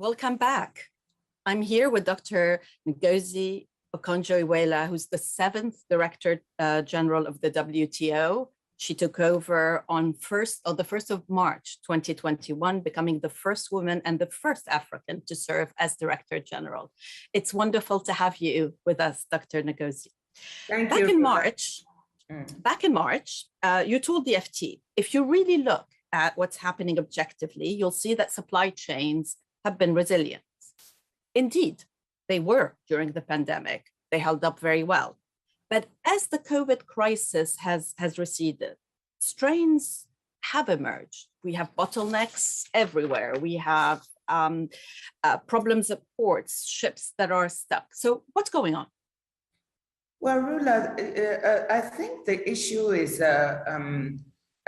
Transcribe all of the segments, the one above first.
Welcome back. I'm here with Dr. Ngozi Okonjo-Iweala, who's the 7th Director General of the WTO. She took over on the 1st of March, 2021, becoming the first woman and the first African to serve as Director General. It's wonderful to have you with us, Dr. Ngozi. Thank you. Back in March, you told the FT, if you really look at what's happening objectively, you'll see that supply chains have been resilient. Indeed, they were during the pandemic. They held up very well. But as the COVID crisis has receded, strains have emerged. We have bottlenecks everywhere. We have problems at ports, ships that are stuck. So what's going on? Well, Rula, I think the issue is a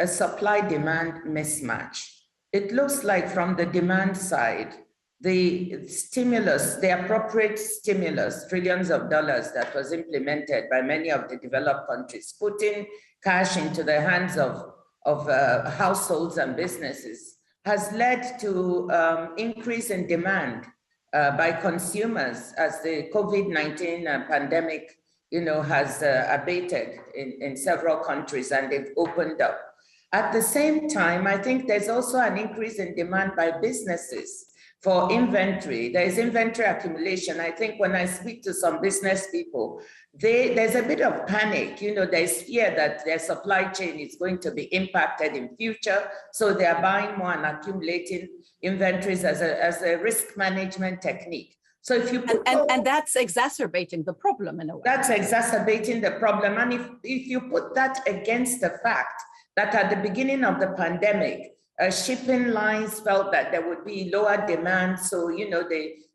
supply-demand mismatch. It looks like from the demand side, the stimulus, the appropriate stimulus, trillions of dollars that was implemented by many of the developed countries, putting cash into the hands of households and businesses, has led to increase in demand by consumers as the COVID-19 pandemic, has abated in several countries and they've opened up. At the same time, I think there's also an increase in demand by businesses for inventory. There is inventory accumulation. I think when I speak to some business people, there's a bit of panic. There's fear that their supply chain is going to be impacted in future. So they are buying more and accumulating inventories as a risk management technique. So if you put and that's exacerbating the problem in a way. That's exacerbating the problem. And if you put that against the fact that at the beginning of the pandemic, shipping lines felt that there would be lower demand. So,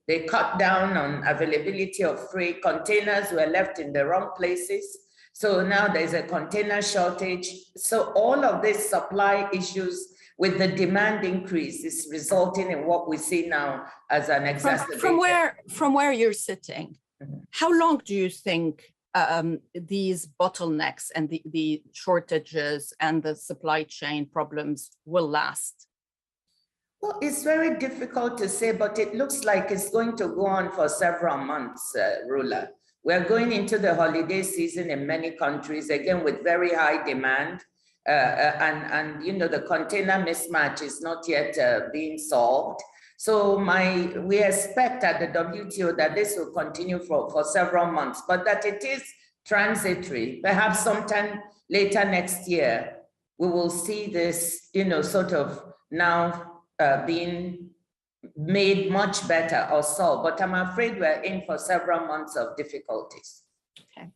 they cut down on availability of freight. Containers were left in the wrong places. So now there's a container shortage. So all of these supply issues with the demand increase is resulting in what we see now as an exacerbation. From where you're sitting, how long do you think these bottlenecks and the shortages and the supply chain problems will last? Well, it's very difficult to say, but it looks like it's going to go on for several months, Rula. We're going into the holiday season in many countries, again, with very high demand. And the container mismatch is not yet being solved. So we expect at the WTO that this will continue for several months, but that it is transitory. Perhaps sometime later next year, we will see this, sort of now being made much better or solved. But I'm afraid we're in for several months of difficulties. Okay.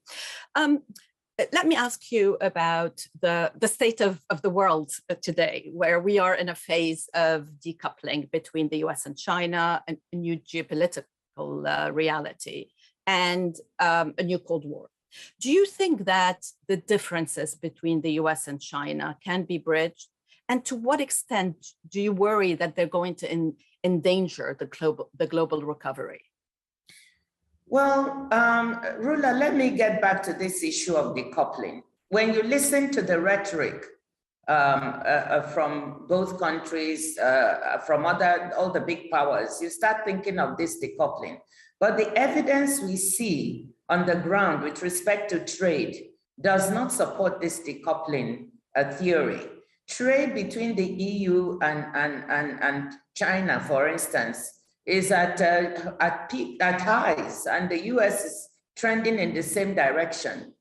Let me ask you about the state of the world today, where we are in a phase of decoupling between the US and China, a new geopolitical reality, and a new Cold War. Do you think that the differences between the US and China can be bridged? And to what extent do you worry that they're going to endanger the global recovery? Well, Rula, let me get back to this issue of decoupling. When you listen to the rhetoric from both countries, from all the big powers, you start thinking of this decoupling. But the evidence we see on the ground with respect to trade does not support this decoupling theory. Trade between the EU and China, for instance, is at highs, and the US is trending in the same direction.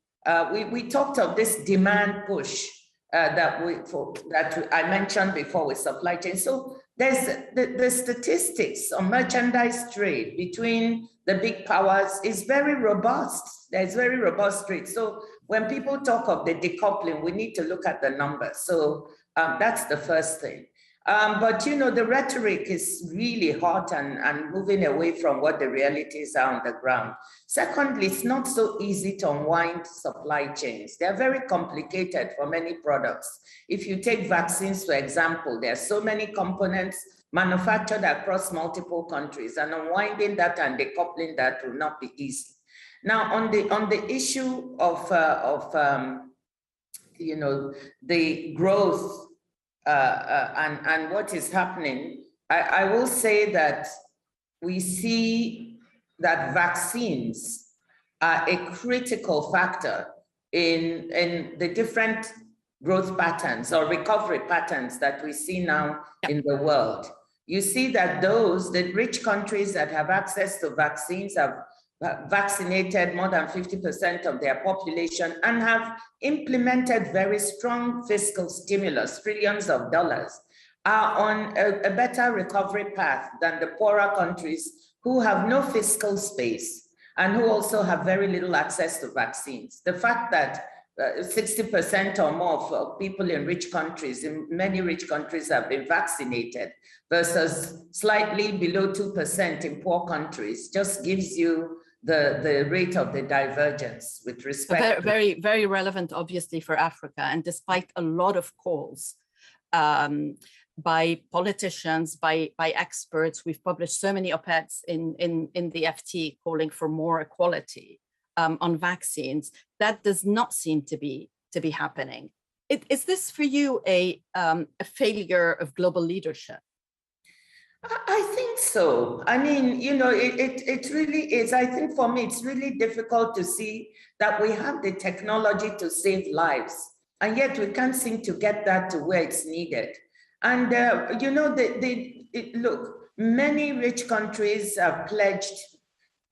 We talked of this demand push that I mentioned before with supply chain. So there's the statistics on merchandise trade between the big powers is very robust. There's very robust trade. So when people talk of the decoupling, we need to look at the numbers. So that's the first thing. But the rhetoric is really hot and moving away from what the realities are on the ground. Secondly, it's not so easy to unwind supply chains. They're very complicated for many products. If you take vaccines, for example, there are so many components manufactured across multiple countries, and unwinding that and decoupling that will not be easy. Now, on the issue of the growth and what is happening, I will say that we see that vaccines are a critical factor in the different growth patterns or recovery patterns that we see now in the world. You see that the rich countries that have access to vaccines have vaccinated more than 50% of their population and have implemented very strong fiscal stimulus, trillions of dollars, are on a better recovery path than the poorer countries who have no fiscal space and who also have very little access to vaccines. The fact that 60% or more of people in rich countries, in many rich countries, have been vaccinated versus slightly below 2% in poor countries just gives you the rate of the divergence with respect. Very, very relevant, obviously, for Africa. And despite a lot of calls by politicians, by experts, we've published so many op-eds in the FT calling for more equality on vaccines. That does not seem to be happening. Is this for you a failure of global leadership? I think so. I mean, you know, it really is. I think for me, it's really difficult to see that we have the technology to save lives, and yet we can't seem to get that to where it's needed. And, you know, look, many rich countries have pledged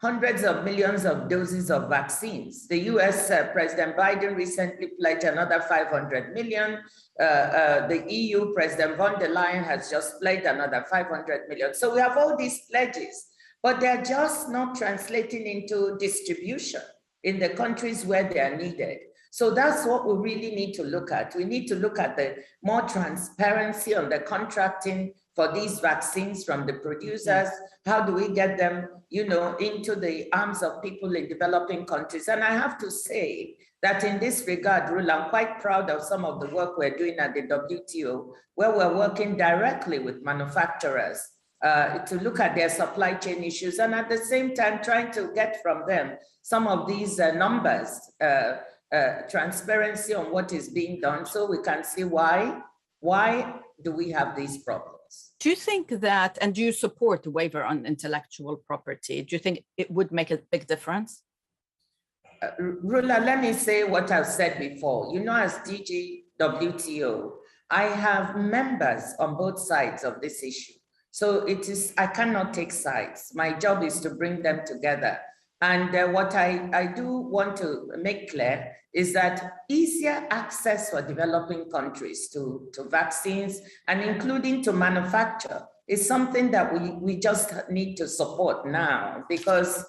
hundreds of millions of doses of vaccines. The US President Biden recently pledged another 500 million. The EU President von der Leyen has just pledged another 500 million. So we have all these pledges, but they're just not translating into distribution in the countries where they are needed. So that's what we really need to look at. We need to look at the more transparency on the contracting for these vaccines from the producers. How do we get them, you know, into the arms of people in developing countries? And I have to say that in this regard, Rula, I'm quite proud of some of the work we're doing at the WTO, where we're working directly with manufacturers to look at their supply chain issues, and at the same time trying to get from them some of these numbers, transparency on what is being done, so we can see why do we have these problems. Do you think that, and do you support the waiver on intellectual property? Do you think it would make a big difference? Rula, let me say what I've said before. You know, as DG WTO, I have members on both sides of this issue. So I cannot take sides. My job is to bring them together. And what I do want to make clear is that easier access for developing countries to vaccines, and including to manufacture, is something that we just need to support now, because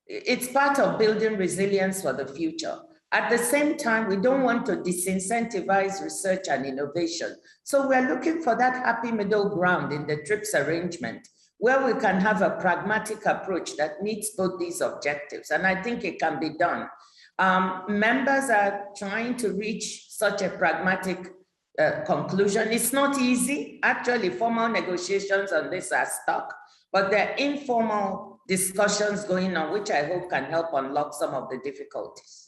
it's part of building resilience for the future. At the same time, we don't want to disincentivize research and innovation. So we're looking for that happy middle ground in the TRIPS arrangement, where we can have a pragmatic approach that meets both these objectives. And I think it can be done. Members are trying to reach such a pragmatic conclusion. It's not easy. Actually, formal negotiations on this are stuck, but there are informal discussions going on, which I hope can help unlock some of the difficulties.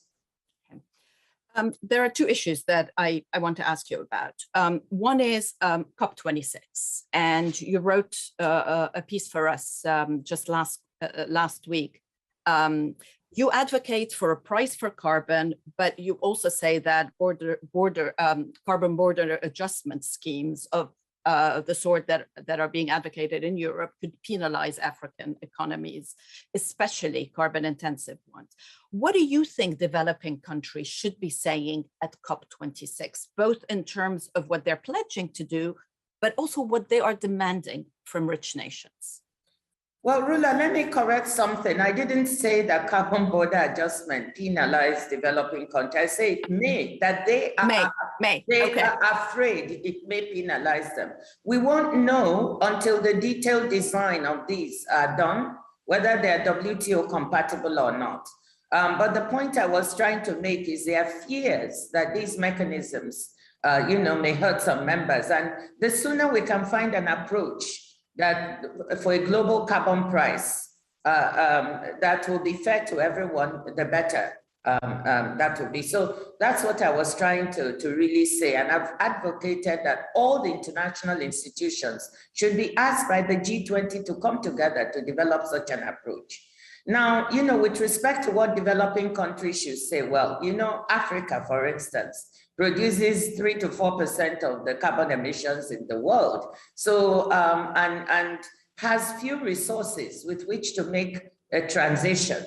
There are two issues that I want to ask you about. One is COP26, and you wrote a piece for us just last week. You advocate for a price for carbon, but you also say that carbon border adjustment schemes of the sort that are being advocated in Europe could penalize African economies, especially carbon-intensive ones. What do you think developing countries should be saying at COP26, both in terms of what they're pledging to do, but also what they are demanding from rich nations? Well, Rula, let me correct something. I didn't say that carbon border adjustment penalized developing countries. I say it may, that they are afraid it may penalize them. We won't know until the detailed design of these are done, whether they're WTO compatible or not. But the point I was trying to make is there are fears that these mechanisms, may hurt some members. And the sooner we can find an approach that for a global carbon price that will be fair to everyone, the better. That would be. So that's what I was trying to really say. And I've advocated that all the international institutions should be asked by the G20 to come together to develop such an approach. Now, with respect to what developing countries should say, well, Africa, for instance, produces 3 to 4% of the carbon emissions in the world. So, and has few resources with which to make a transition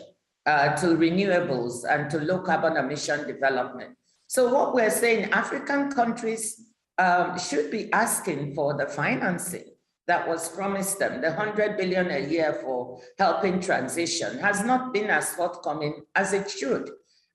to renewables and to low carbon emission development. So what we're saying, African countries should be asking for the financing that was promised them. The 100 billion a year for helping transition has not been as forthcoming as it should.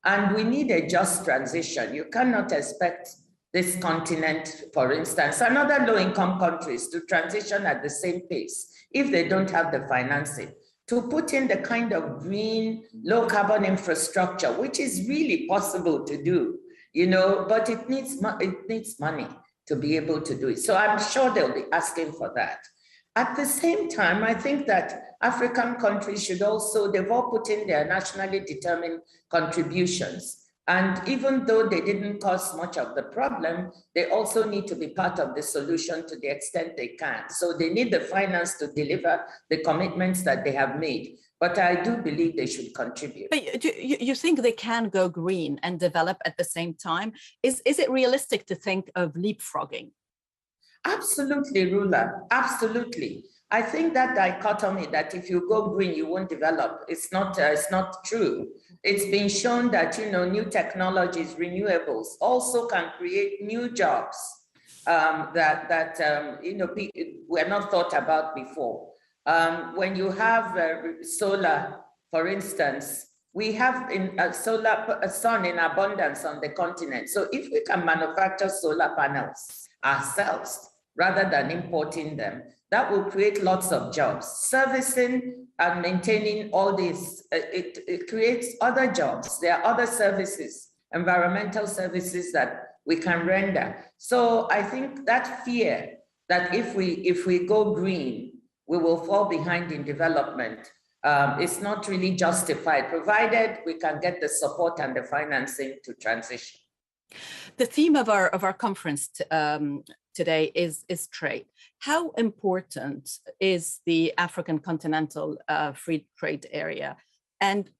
And we need a just transition. You cannot expect this continent, for instance, and other low-income countries to transition at the same pace if they don't have the financing to put in the kind of green, low carbon infrastructure, which is really possible to do, but it needs money to be able to do it. So I'm sure they'll be asking for that. At the same time, I think that African countries should also, they've all put in their nationally determined contributions. And even though they didn't cause much of the problem, they also need to be part of the solution to the extent they can. So they need the finance to deliver the commitments that they have made. But I do believe they should contribute. But do you think they can go green and develop at the same time? Is it realistic to think of leapfrogging? Absolutely, Rula, absolutely. I think that dichotomy that if you go green, you won't develop, it's not true. It's been shown that, new technologies, renewables also can create new jobs that were not thought about before. When you have solar, for instance, we have sun in abundance on the continent. So if we can manufacture solar panels ourselves rather than importing them, that will create lots of jobs. Servicing and maintaining all this, it creates other jobs. There are other services, environmental services that we can render. So I think that fear that if we go green, we will fall behind in development is not really justified, provided we can get the support and the financing to transition. The theme of our conference today is trade. How important is the African continental free trade area, and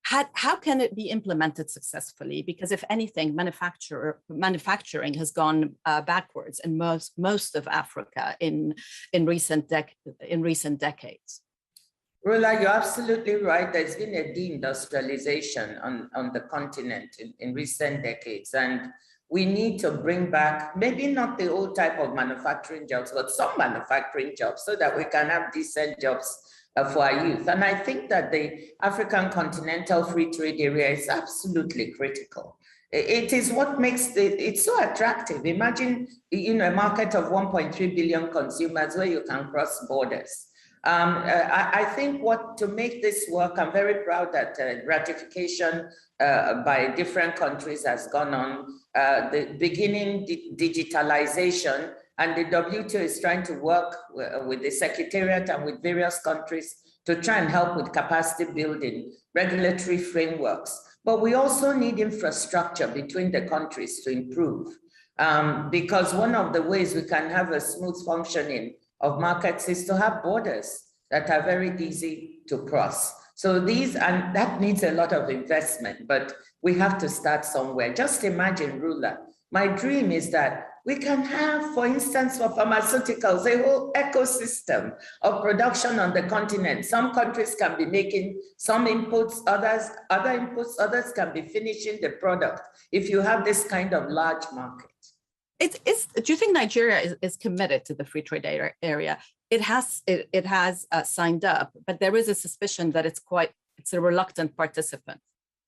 how can it be implemented successfely? Because if anything, manufacturing has gone backwards in most of Africa in recent decades. Rula, you're absolutely right. There's been a deindustrialization on the continent in recent decades, and we need to bring back maybe not the old type of manufacturing jobs, but some manufacturing jobs so that we can have decent jobs for our youth. And I think that the African continental free trade area is absolutely critical. It is what makes it so attractive. Imagine, a market of 1.3 billion consumers where you can cross borders. I think to make this work, I'm very proud that ratification by different countries has gone on. The beginning digitalization, and the WTO is trying to work with the Secretariat and with various countries to try and help with capacity building, regulatory frameworks. But we also need infrastructure between the countries to improve. Because one of the ways we can have a smooth functioning of markets is to have borders that are very easy to cross. So and that needs a lot of investment, but we have to start somewhere. Just imagine, Rula, my dream is that we can have, for instance, for pharmaceuticals, a whole ecosystem of production on the continent. Some countries can be making some inputs, others can be finishing the product if you have this kind of large market. Do you think Nigeria is committed to the free trade area? It has signed up, but there is a suspicion that it's a reluctant participant.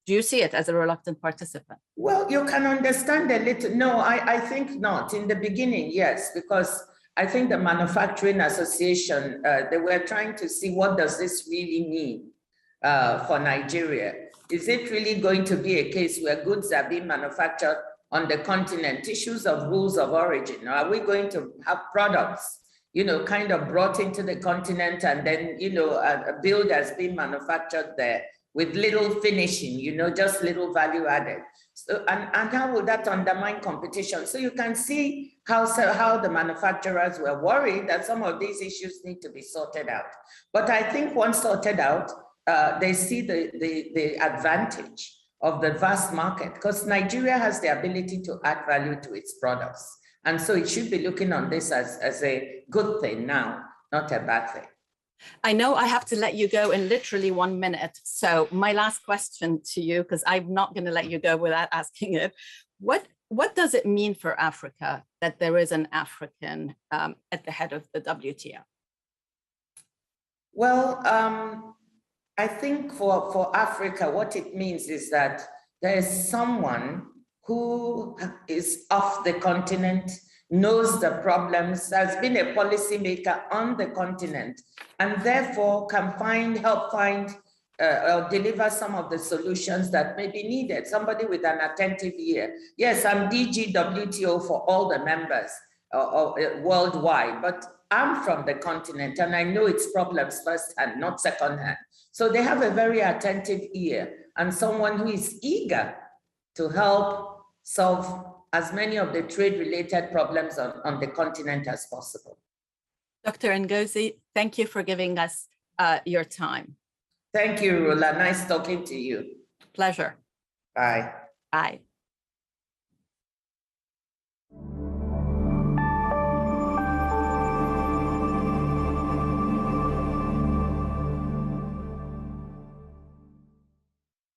Do you see it as a reluctant participant? Well, you can understand a little. No, I think not. In the beginning, yes, because I think the Manufacturing Association, they were trying to see what does this really mean for Nigeria. Is it really going to be a case where goods are being manufactured on the continent, issues of rules of origin? Are we going to have products, kind of brought into the continent and then, billed as being manufactured there? with little finishing, just little value added. So, and how will that undermine competition? So you can see how the manufacturers were worried that some of these issues need to be sorted out. But I think once sorted out, they see the advantage of the vast market, because Nigeria has the ability to add value to its products. And so it should be looking on this as a good thing now, not a bad thing. I know I have to let you go in literally 1 minute. So my last question to you, because I'm not going to let you go without asking it. What does it mean for Africa that there is an African at the head of the WTO? Well, I think for Africa, what it means is that there is someone who is off the continent, knows the problems, has been a policymaker on the continent, and therefore can help find or deliver some of the solutions that may be needed. Somebody with an attentive ear. Yes, I'm DG WTO for all the members worldwide, but I'm from the continent and I know its problems firsthand, not secondhand. So they have a very attentive ear and someone who is eager to help solve as many of the trade-related problems on the continent as possible. Dr. Ngozi, thank you for giving us your time. Thank you, Rula. Nice talking to you. Pleasure. Bye. Bye.